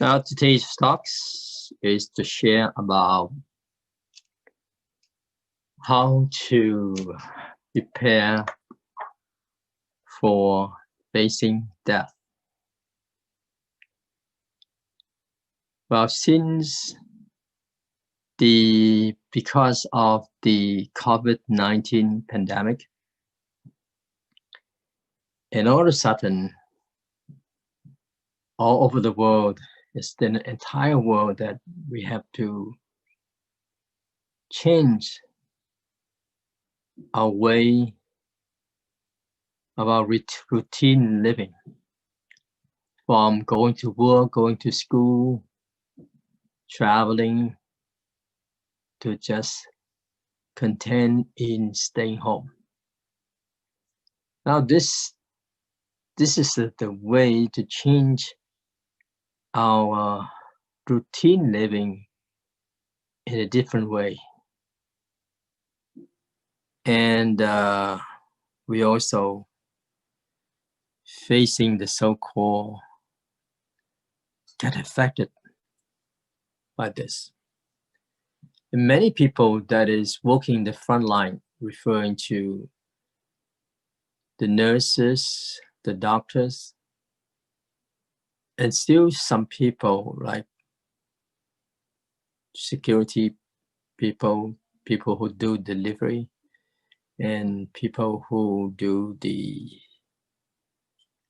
Now today's talks is to share about how to prepare for facing death. Well, since because of the COVID-19 pandemic, and all of a sudden, all over the world, it's the entire world that we have to change our way of our routine living, from going to work, going to school, traveling, to just content in staying home. Now this is the way to change our routine living in a different way. And we also facing the so-called get affected by this. And many people that is working the front line, referring to the nurses, the doctors, and still some people like security people, people who do delivery, and people who do the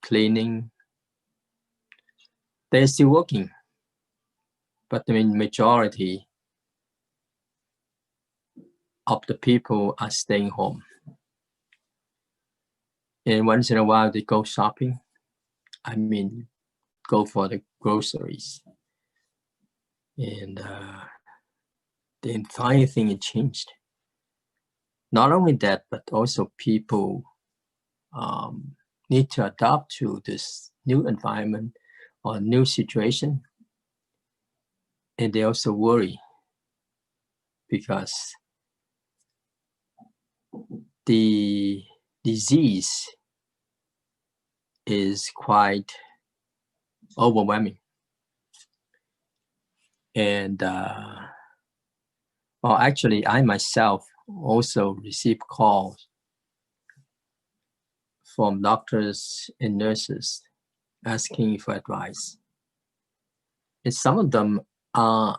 cleaning. They're still working, but the majority of the people are staying home. And once in a while they go shopping. I mean, go for the groceries. And the entire thing has changed. Not only that, but also people need to adapt to this new environment or new situation. And they also worry because the disease is quite overwhelming. And well, actually, I myself also received calls from doctors and nurses asking for advice. And some of them are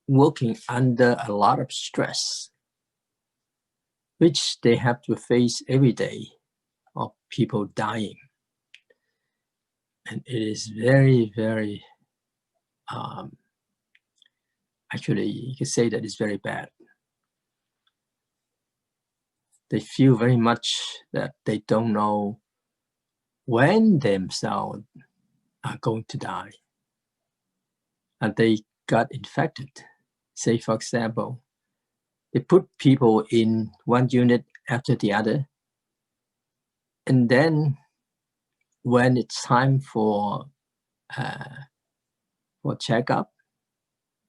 working under a lot of stress, which they have to face every day, of people dying. And it is very, very, actually, you could say that it's very bad. They feel very much that they don't know when themselves are going to die. And they got infected. Say, for example, they put people in one unit after the other. And then when it's time for checkup,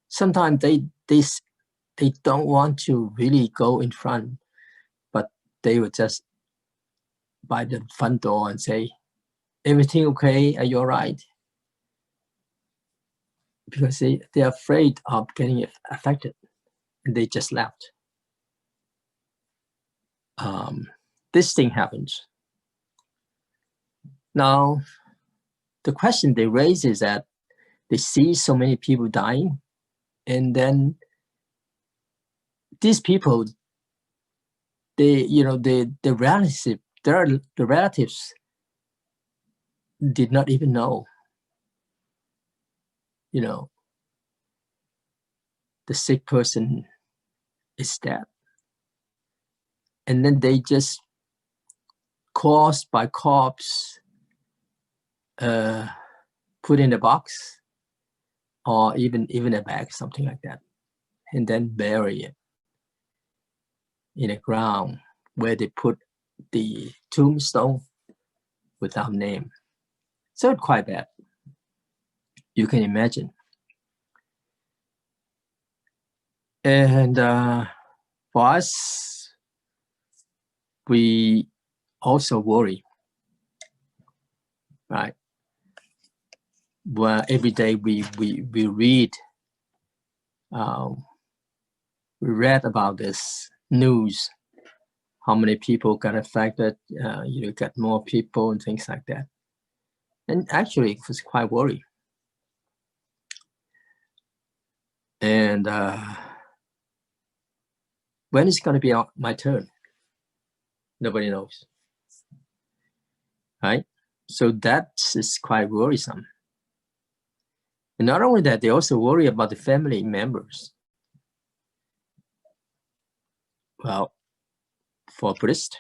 sometimes they don't want to really go in front, but they would just by the front door and say, "Everything okay? Are you all right?" Because they're afraid of getting affected, and they just left. This thing happens. Now, the question they raise is that they see so many people dying, and then these people, the relatives did not even know, the sick person is dead. And then they just corpse by corpse put in a box or even a bag, something like that, and then bury it in the ground where they put the tombstone without name. So it's quite bad. You can imagine. And for us, we also worry, right? where every day we read, we read about this news, how many people got affected, you got more people and things like that. And actually, it was quite worrying. And when is going to be my turn? Nobody knows, right? So that is quite worrisome. And not only that, they also worry about the family members. Well, for Buddhists,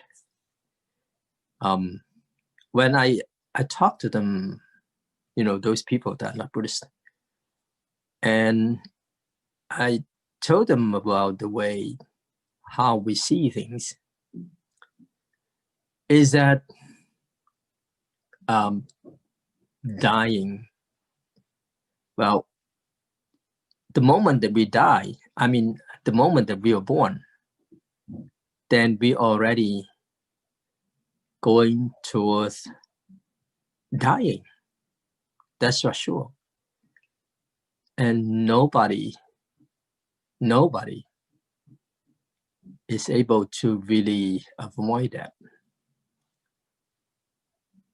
when I talk to them, those people that are not Buddhist, and I told them about the way how we see things, is that dying, well, the moment that we die, I mean, the moment that we are born, then we already going towards dying. That's for sure. And nobody is able to really avoid that.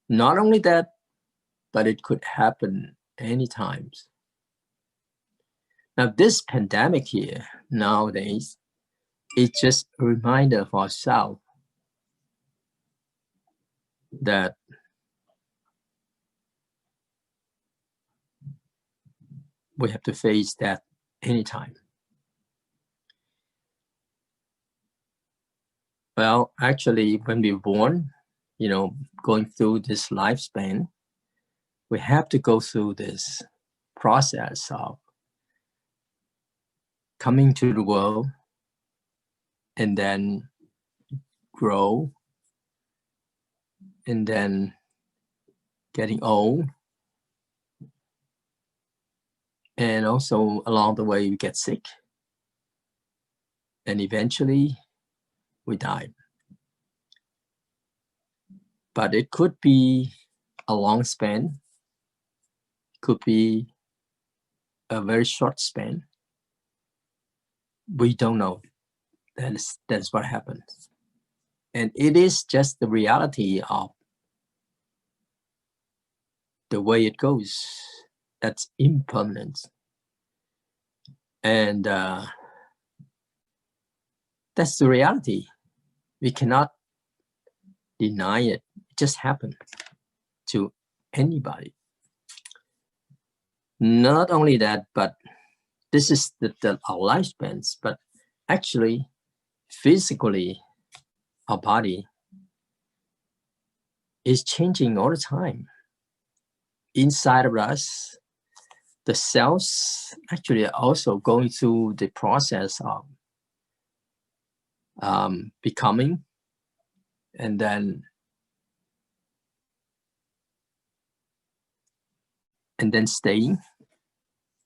Not only that, but it could happen anytime. Now, this pandemic here nowadays, it's just a reminder of ourselves that we have to face that anytime. Well, actually, when we're born, going through this lifespan, we have to go through this process of coming to the world and then grow and then getting old. And also along the way, we get sick. And eventually we die. But it could be a long span, could be a very short span. We don't know. That's what happens. And it is just the reality of the way it goes. That's impermanent. And that's the reality. We cannot deny it. It just happened to anybody. Not only that, but this is our lifespans, but actually, physically, our body is changing all the time. Inside of us, the cells actually are also going through the process of becoming, and then staying,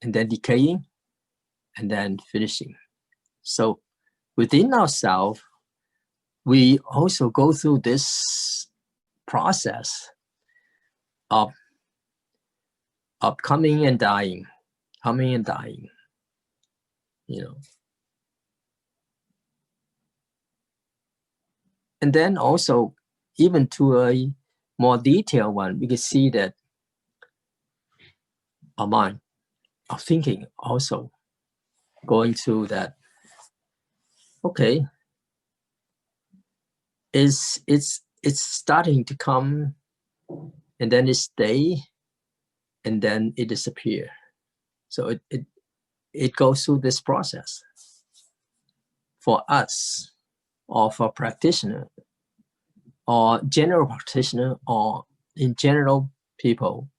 and then decaying, and then finishing. So within ourselves, we also go through this process of coming and dying, And then also, even to a more detailed one, we can see that our mind, our thinking also going through that. Okay, it's starting to come, and then it stay, and then it disappear. So it goes through this process. For us, or for practitioner, or general practitioner, or in general, people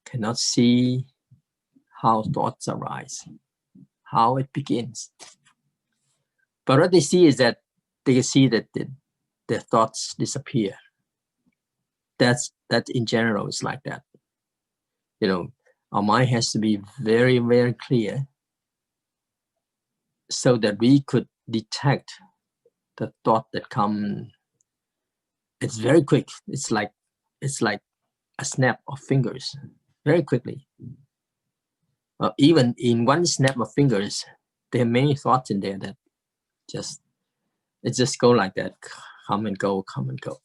cannot see how thoughts arise, how it begins. But what they see is that they can see that their thoughts disappear. That in general is like that. Our mind has to be very, very clear so that we could detect the thought that come. It's very quick. It's like a snap of fingers. very quickly. Even in one snap of fingers, there are many thoughts in there that it just go like that, come and go, come and go.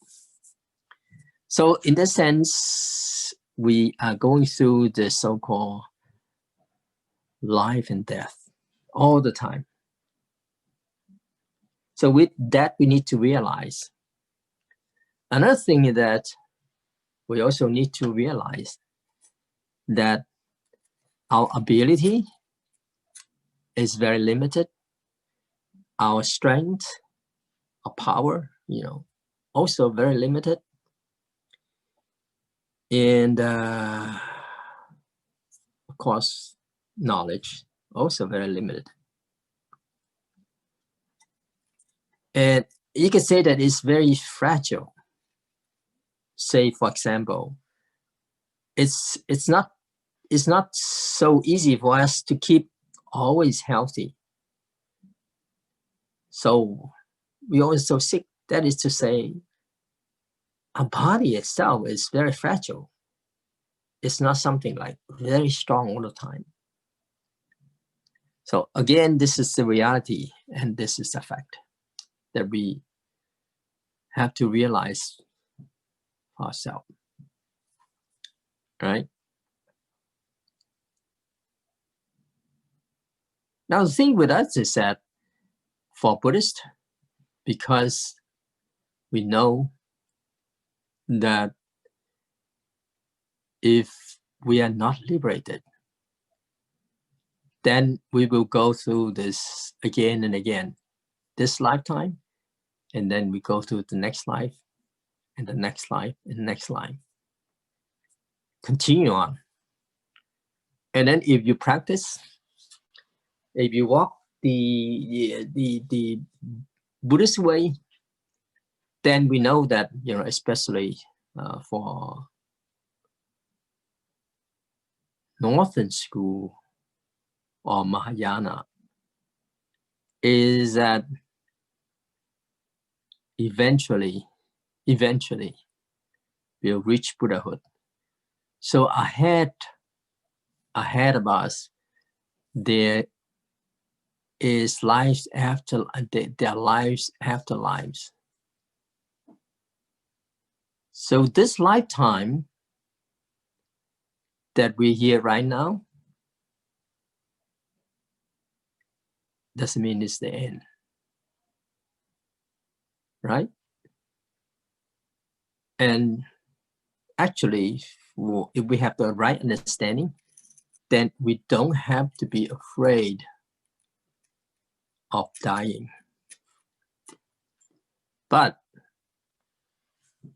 So in that sense, we are going through the so-called life and death all the time. So with that, we need to realize. Another thing is that we also need to realize that our ability is very limited. Our strength, our power, also very limited. And of course, knowledge, also very limited. And you can say that it's very fragile. Say, for example, it's not so easy for us to keep always healthy. So we always so sick. That is to say, our body itself is very fragile. It's not something like very strong all the time. So again, this is the reality, and this is the fact that we have to realize for ourselves, right? Now the thing with us is that for Buddhists, because we know that if we are not liberated, then we will go through this again and again, this lifetime, and then we go through the next life, and the next life, and the next life. Continue on. And then if you practice, if you walk the Buddhist way, then we know that, especially for Northern school or Mahayana, is that eventually we'll reach Buddhahood. So ahead of us, there is lives after their lives after lives. So this lifetime that we're here right now doesn't mean it's the end, right? And actually, if we have the right understanding, then we don't have to be afraid of dying. But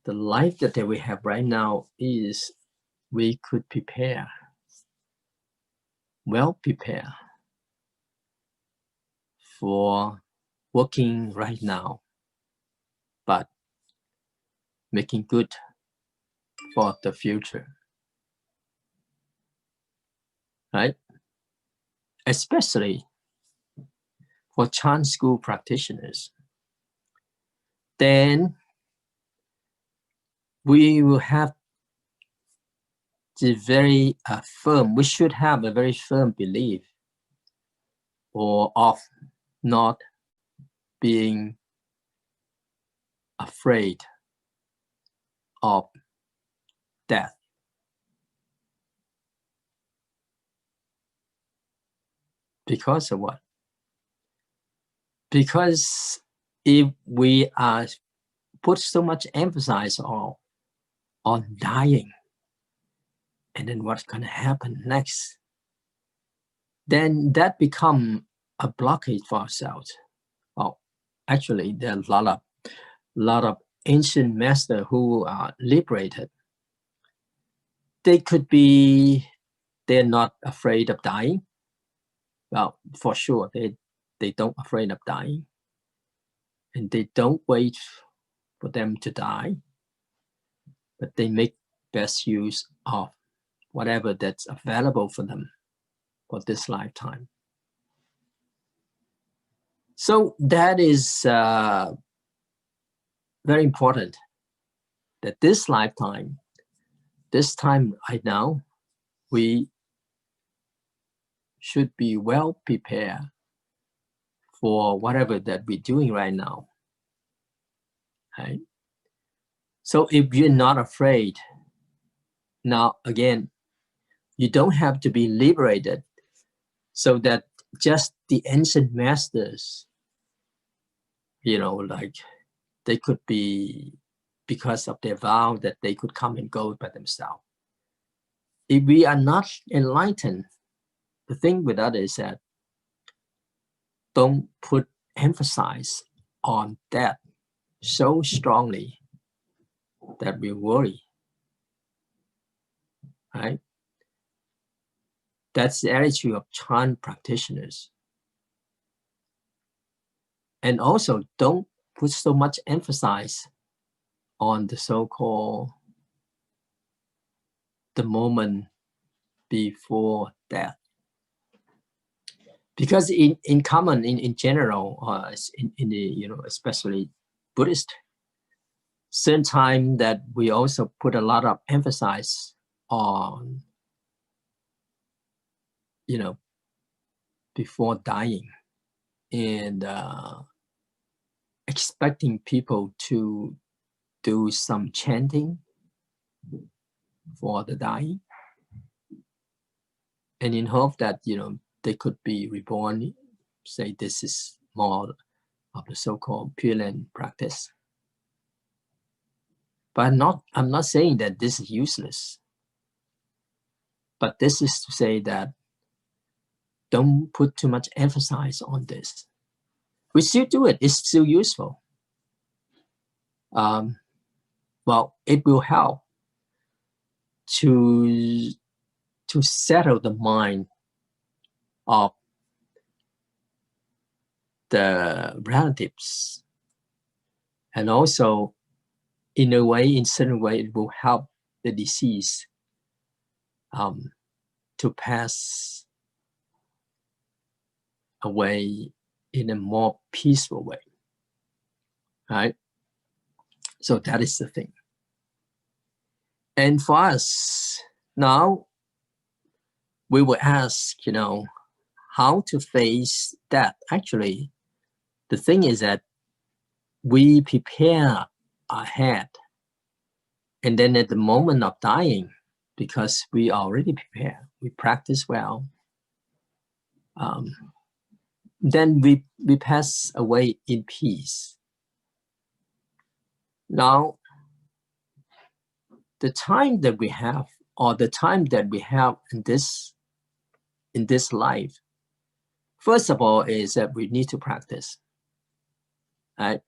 the life that we have right now is we could prepare, well prepare for working right now, but making good for the future, right? Especially for Chan school practitioners, then we will have the very we should have a very firm belief of not being afraid of death. Because of what? Because if we are put so much emphasis on dying, and then what's going to happen next, then that become a blockade for ourselves. Well, actually, there are a lot of ancient masters who are liberated. They're not afraid of dying. Well, for sure, they don't afraid of dying, and they don't wait for them to die, but they make best use of whatever that's available for them for this lifetime. So that is very important, that this lifetime, this time right now, we should be well prepared for whatever that we're doing right now, right? So if you're not afraid, now again, you don't have to be liberated, so that just the ancient masters, like they could be, because of their vow, that they could come and go by themselves. If we are not enlightened, the thing with that is that don't put emphasis on that so strongly that we worry, right? That's the attitude of Chan practitioners. And also don't put so much emphasis on the so-called the moment before death. Because in common, in general, in the, especially Buddhist, certain time that we also put a lot of emphasis on, before dying, and expecting people to do some chanting for the dying, and in hope that, they could be reborn. Say this is more of the so-called Pure Land practice. But I'm not saying that this is useless. But this is to say that don't put too much emphasis on this. We still do it. It's still useful. Well, it will help to settle the mind of the relatives, and also in certain way, it will help the deceased to pass away in a more peaceful way, right? So that is the thing. And for us now, we will ask, how to face that. Actually, the thing is that we prepare ahead, and then at the moment of dying, because we already prepare, we practice well, then we pass away in peace. Now, the time that we have, or the time that we have in this life, first of all, is that we need to practice, right?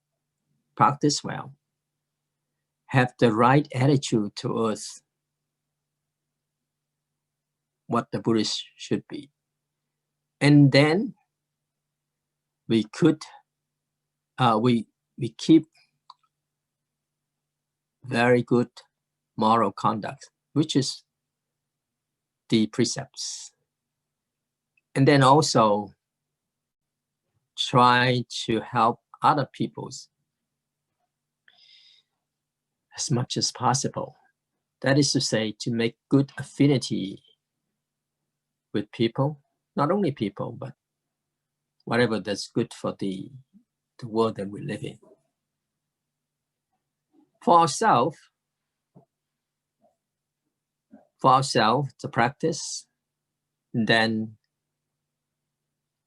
Practice well. Have the right attitude towards what the Buddhist should be. And then we could, we keep very good moral conduct, which is the precepts. And then also try to help other peoples as much as possible. That is to say, to make good affinity with people, not only people, but whatever that's good for the world that we live in. For ourselves, to practice, then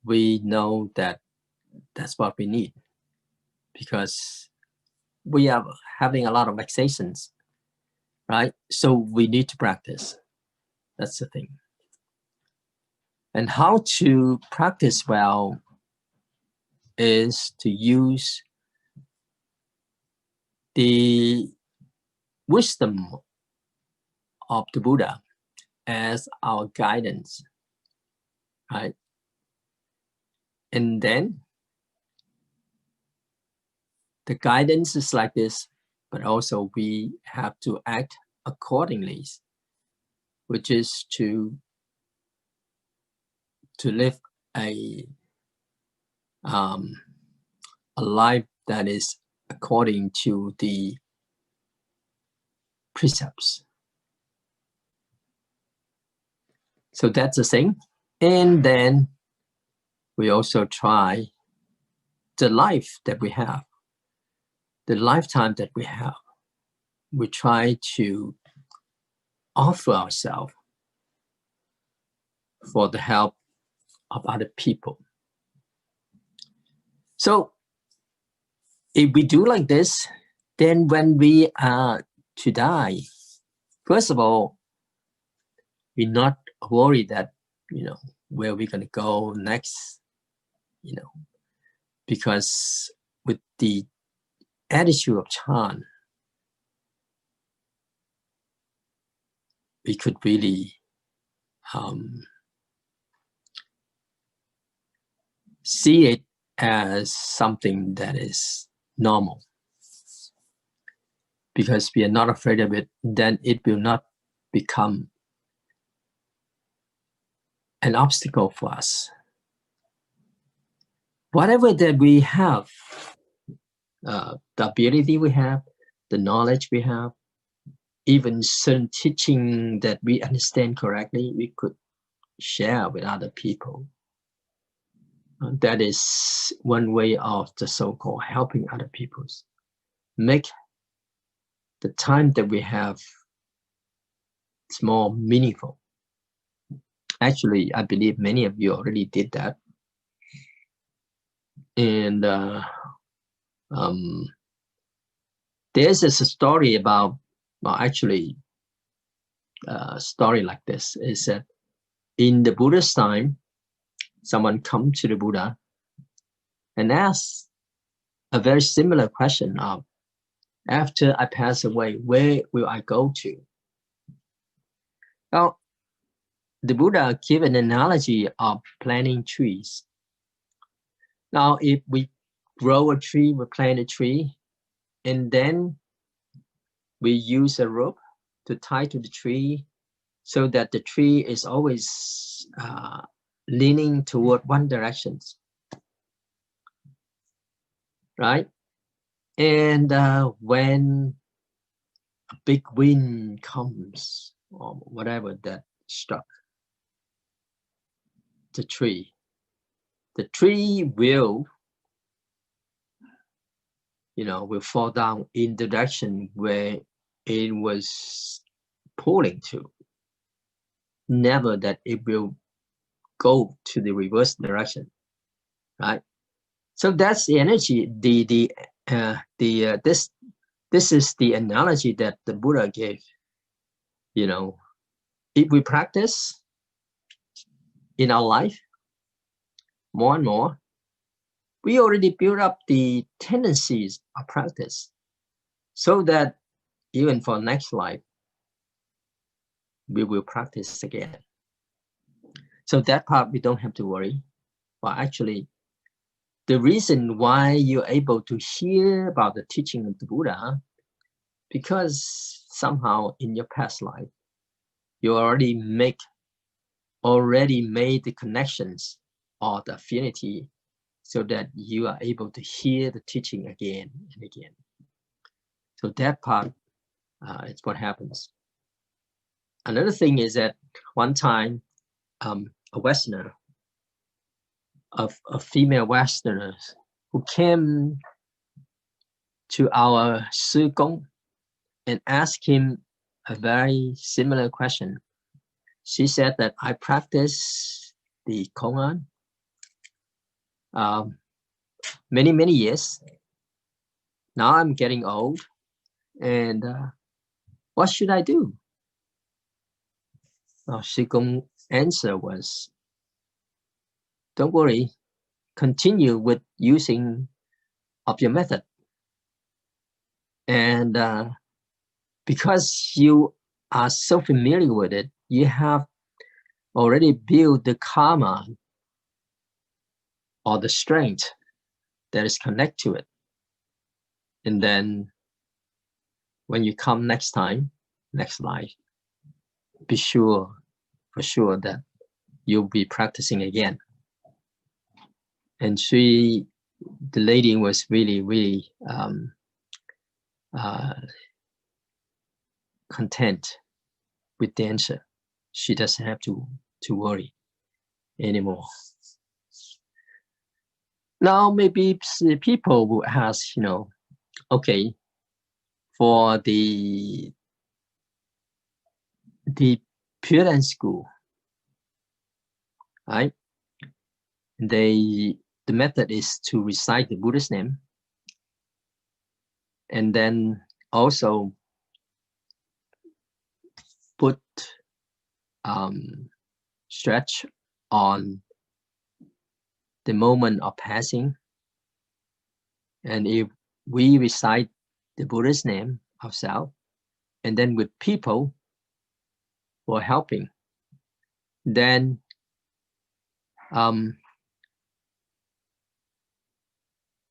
we know that that's what we need, because we are having a lot of vexations, right? So we need to practice. That's the thing. And how to practice well is to use the wisdom of the Buddha as our guidance, right? And then the guidance is like this, but also we have to act accordingly, which is to live a life that is according to the precepts. So that's the thing. And then we also try the life that we have, the lifetime that we have. We try to offer ourselves for the help of other people. So if we do like this, then when we are to die, first of all, we're not worried that, where we're going to go next, because with the attitude of Chan, we could really see it as something that is normal. Because we are not afraid of it, then it will not become an obstacle for us. Whatever that we have, the ability we have, the knowledge we have, even certain teaching that we understand correctly, we could share with other people. That is one way of the so-called helping other people. Make the time that we have it's more meaningful. Actually, I believe many of you already did that. And there's a story about, actually, a story like this is that in the Buddha's time, someone come to the Buddha and ask a very similar question of, after I pass away, where will I go to? Now, the Buddha gave an analogy of planting trees. Now, if we grow a tree, we plant a tree, and then we use a rope to tie to the tree so that the tree is always leaning toward one direction, right? And when a big wind comes, or whatever that struck the tree will, will fall down in the direction where it was pulling to. Never that it will go to the reverse direction, right? So that's the energy. This is the analogy that the Buddha gave. If we practice in our life more and more, we already build up the tendencies of practice, so that even for next life, we will practice again. So that part we don't have to worry. Well, actually, the reason why you're able to hear about the teaching of the Buddha, because somehow in your past life, you already made the connections or the affinity, so that you are able to hear the teaching again and again. So that part is what happens. Another thing is that one time, a Westerner, a female Westerner, who came to our Sư Công and asked him a very similar question. She said that I practice the Công An many years. Now I'm getting old, and what should I do? Sư Công answer was, don't worry, continue with using of your method. And because you are so familiar with it, you have already built the karma or the strength that is connected to it. And then when you come next time, next life, be sure, for sure, that you'll be practicing again. And the lady was really content with the answer. She doesn't have to to worry anymore. Now, maybe people will ask, okay, for the Pure Land school, right? The method is to recite the Buddha's name, and then also put stretch on the moment of passing. And if we recite the Buddha's name ourselves, and then with people who are helping, then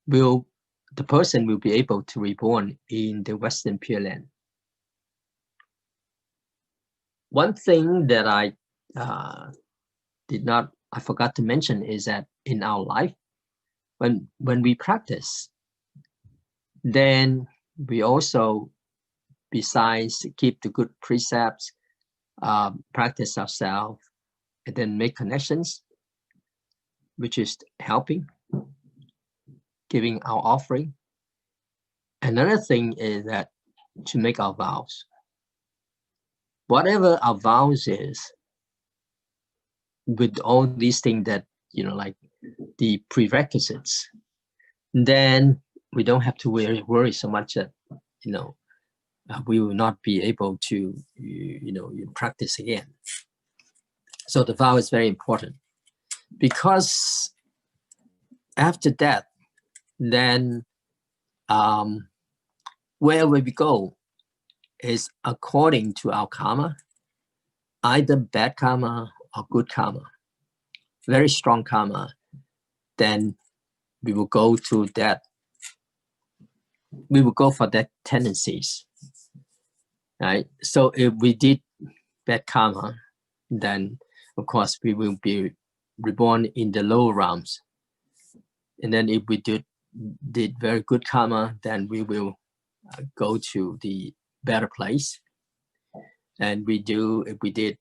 the person will be able to reborn in the Western Pure Land. One thing that I forgot to mention is that in our life, when we practice, then we also, besides keep the good precepts, practice ourselves, and then make connections, which is helping, giving our offering. Another thing is that to make our vows. Whatever our vows is, with all these things that, like the prerequisites, then we don't have to worry so much that, we will not be able to, practice again. So the vow is very important, because after that, then where we go is according to our karma, either bad karma or good karma. Very strong karma, then we will go to that. We will go for that tendencies, right? So if we did bad karma, then of course we will be reborn in the lower realms. And then if we did very good karma, then we will go to the better place. And if we did,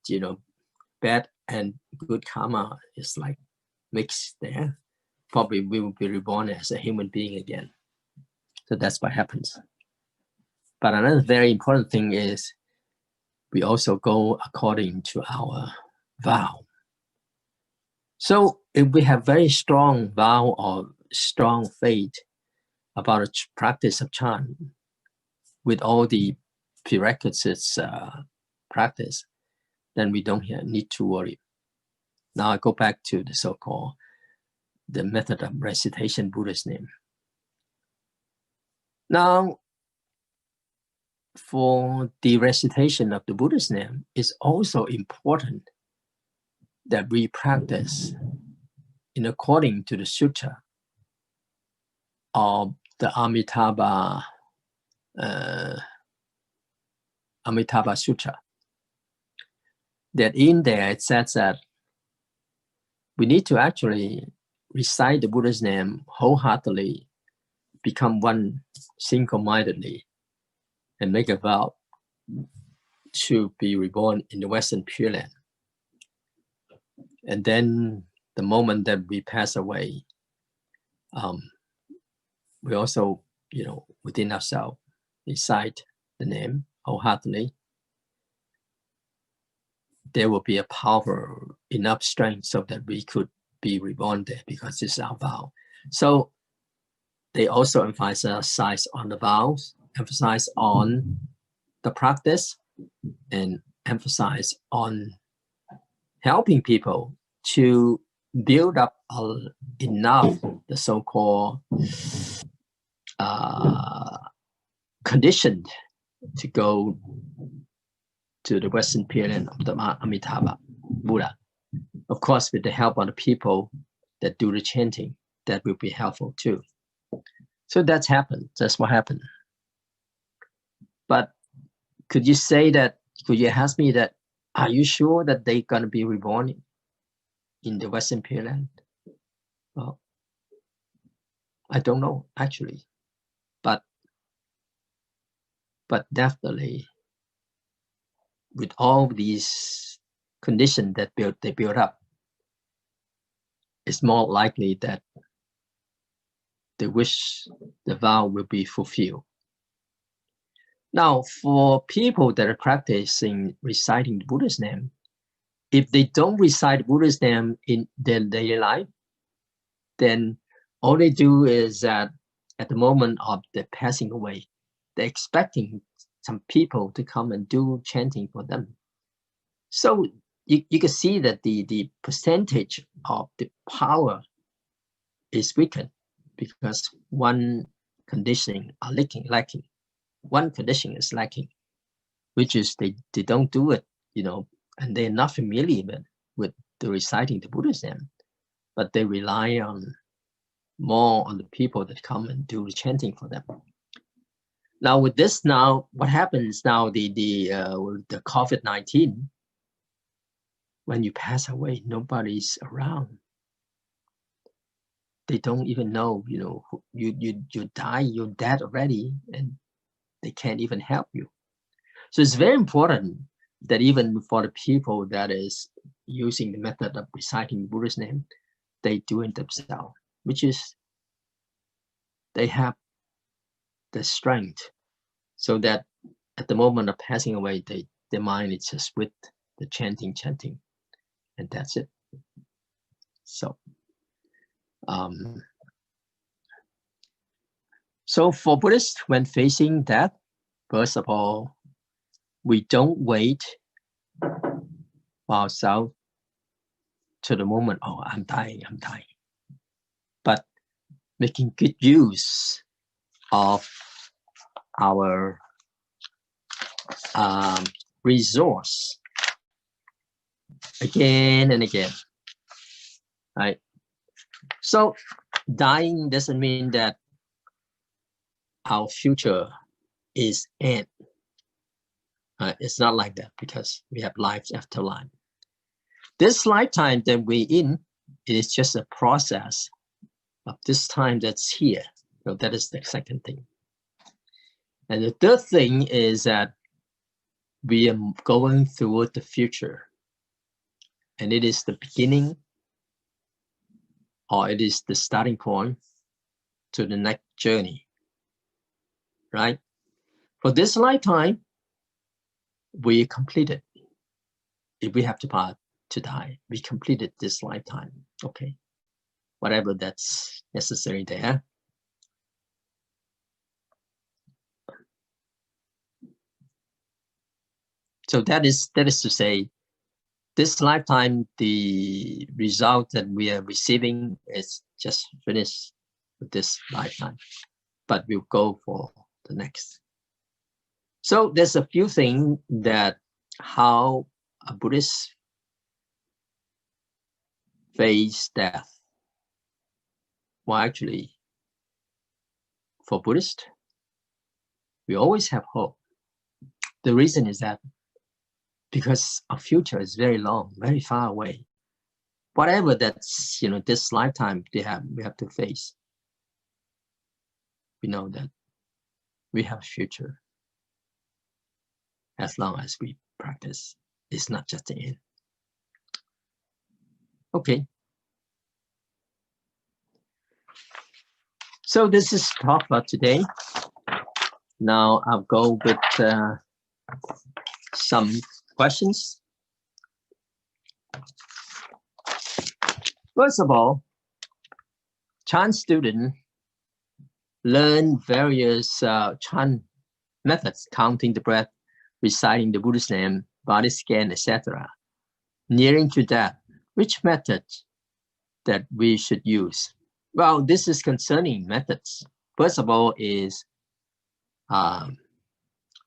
bad and good karma is like mixed there, probably we will be reborn as a human being again. So that's what happens. But another very important thing is we also go according to our vow. So if we have very strong vow or strong faith about a practice of chant with all the prerequisites practice, then we don't need to worry. Now I go back to the so-called the method of recitation Buddha's name. Now, for the recitation of the Buddha's name, it's also important that we practice in according to the sutta of the Amitabha Sutta. That in there it says that we need to actually recite the Buddha's name wholeheartedly, become one single-mindedly, and make a vow to be reborn in the Western Pure Land. And then the moment that we pass away, we also, within ourselves, recite the name wholeheartedly. There will be a power, enough strength so that we could be reborn there, because this is our vow. So they also emphasize on the vows, emphasize on the practice, and emphasize on helping people to build up enough the so-called conditioned to go to the Western Pure Land of the Amitabha Buddha. Of course, with the help of the people that do the chanting, that will be helpful too. So that's happened. That's what happened. But could you ask me that, are you sure that they're going to be reborn in the Western Pure Land? Well, I don't know, actually. But definitely, with all these condition that they build up, it's more likely that the wish, the vow will be fulfilled. Now, for people that are practicing reciting the Buddha's name, if they don't recite Buddha's name in their daily life, then all they do is that at the moment of their passing away, they're expecting some people to come and do chanting for them. So you can see that the percentage of the power is weakened because one conditioning are lacking. One condition is lacking, which is they don't do it, and they're not familiar with the reciting the Buddha's name, but they rely more on the people that come and do the chanting for them. Now with this, what happens now? The COVID-19, when you pass away, nobody's around. They don't even know, you die, you're dead already, and they can't even help you. So it's very important that even for the people that is using the method of reciting Buddha's name, they do it themselves, which is they have the strength so that at the moment of passing away, their mind is just with the chanting, and that's it. So, so for Buddhists, when facing death, first of all, we don't wait for ourselves to the moment, oh, I'm dying. But making good use of our resource again and again, right? So dying doesn't mean that our future is end. It's not like that, because we have lives after life. This lifetime that we're in, it is just a process of this time that's here. So that is the second thing. And the third thing is that we are going through the future, and it is the beginning, or it is the starting point to the next journey, right? For this lifetime, we completed. If we have to pass to die, we completed this lifetime, okay? Whatever that's necessary there. So that is to say, this lifetime, the result that we are receiving is just finished with this lifetime, but we'll go for the next. So there's a few things that how a Buddhist face death. Well, actually, for Buddhists, we always have hope. The reason is that because our future is very long, very far away. Whatever that's, this lifetime we have to face, we know that we have a future as long as we practice. It's not just the end. Okay. So this is talk for today. Now I'll go with some questions. First of all, Chan students learn various Chan methods, counting the breath, reciting the Buddha's name, body scan, etc. Nearing to death, which method that we should use? Well, this is concerning methods. First of all is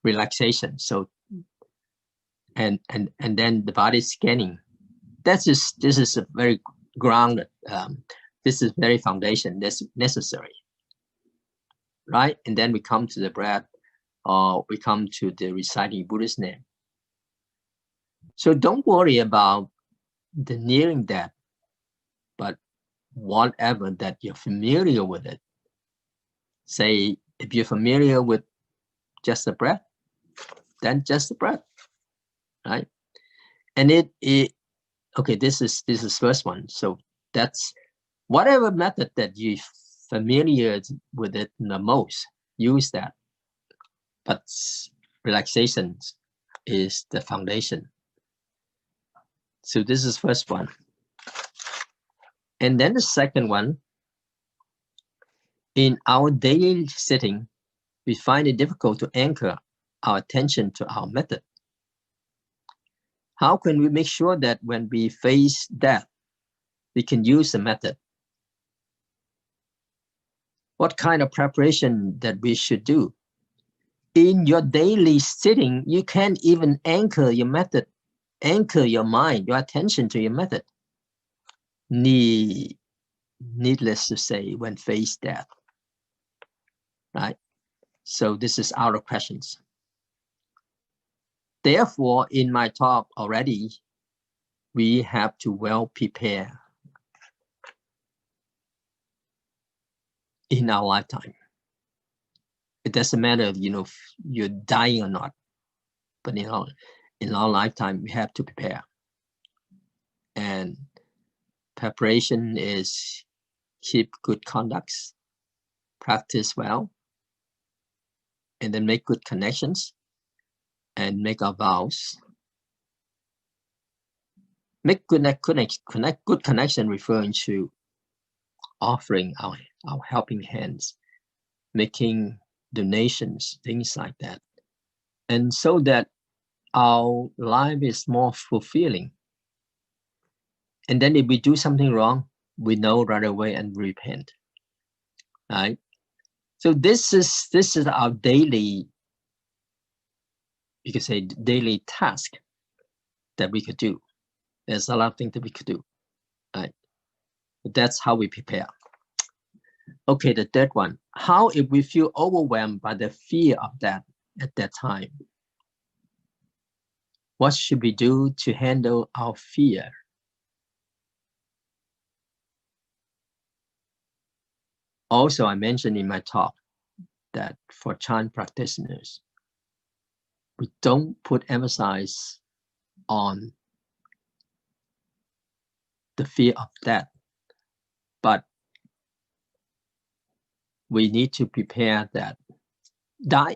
relaxation. So and then the body scanning. This is a very grounded. This is very foundation that's necessary, right? And then we come to the breath, or we come to the reciting Buddha's name. So don't worry about the nearing death, but whatever that you're familiar with it. Say, if you're familiar with just the breath, then just the breath, right? And okay, this is first one. So that's whatever method that you familiar with it the most, use that. But relaxation is the foundation. So this is first one. And then the second one, in our daily sitting, we find it difficult to anchor our attention to our method. How can we make sure that when we face death, we can use the method? What kind of preparation that we should do? In your daily sitting, you can't even anchor your method, anchor your mind, your attention to your method. Needless to say, when face death, right? So this is out of questions. Therefore, in my talk already, we have to well prepare in our lifetime. It doesn't matter, you know, if you're dying or not, but in our lifetime, we have to prepare. And preparation is keep good conducts, practice well, and then make good connections, and make our vows. Make good connection, referring to offering our helping hands, making donations, things like that. And so that our life is more fulfilling. And then if we do something wrong, we know right away and repent, right? So this is our daily, you could say, daily task that we could do. There's a lot of things that we could do, right? But that's how we prepare. Okay, the third one. How if we feel overwhelmed by the fear of that at that time? What should we do to handle our fear? Also, I mentioned in my talk that for Chan practitioners, we don't put emphasis on the fear of death, but we need to prepare that.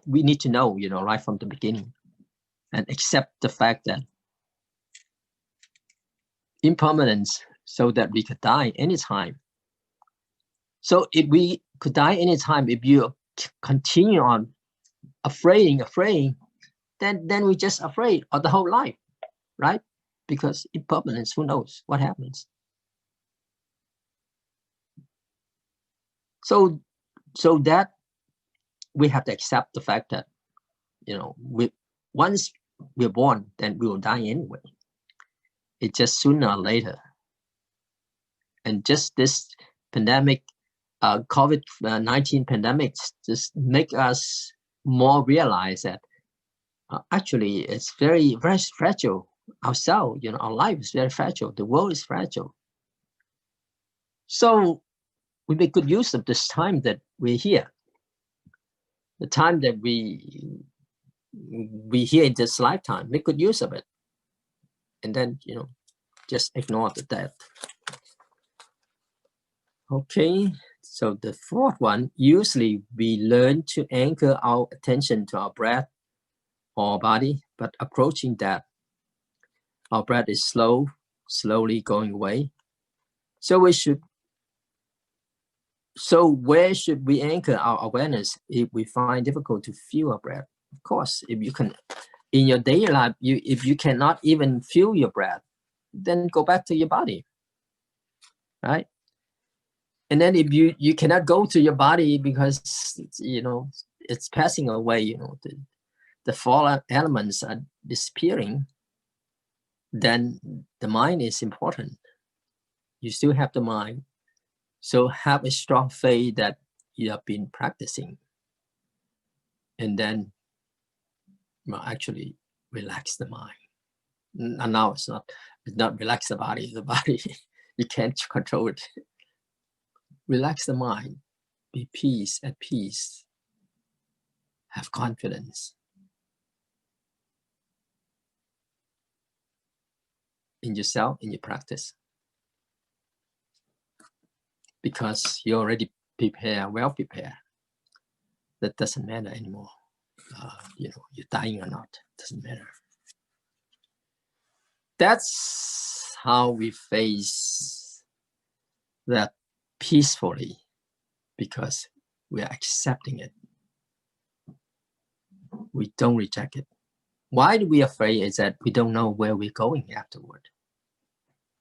We need to know, you know, right from the beginning, and accept the fact that impermanence, so that we could die anytime. So if we could die anytime, if you continue on afraid, then we're just afraid of the whole life, right? Because impermanence, who knows what happens? So that we have to accept the fact that, you know, once we're born, then we will die anyway. It's just sooner or later. And just this pandemic, COVID-19 pandemic, just make us more realize that actually it's very, very fragile. Ourselves, you know, our life is very fragile. The world is fragile. So we make good use of this time that we're here. The time that we here in this lifetime, make good use of it. And then, you know, just ignore the death. Okay, so the fourth one, usually we learn to anchor our attention to our breath or body, but approaching that, our breath is slowly going away. So where should we anchor our awareness if we find difficult to feel our breath? Of course, if you can, in your daily life, if you cannot even feel your breath, then go back to your body, right? And then if you cannot go to your body because, you know, it's passing away, you know, the fallen elements are disappearing, then the mind is important. You still have the mind. So have a strong faith that you have been practicing. And then, well, actually relax the mind. And now it's not relax the body. The body, you can't control it. Relax the mind. Be at peace. Have confidence. in yourself, in your practice. Because you're already prepared, well prepared. That doesn't matter anymore. You're dying or not, doesn't matter. That's how we face that peacefully, because we are accepting it. We don't reject it. Why do we afraid? Is that we don't know where we're going afterward.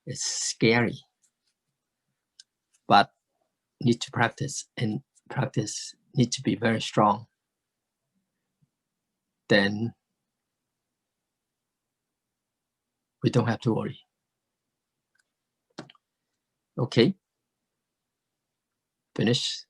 It's scary. But need to practice, and practice needs to be very strong. Then we don't have to worry. Okay. Finish.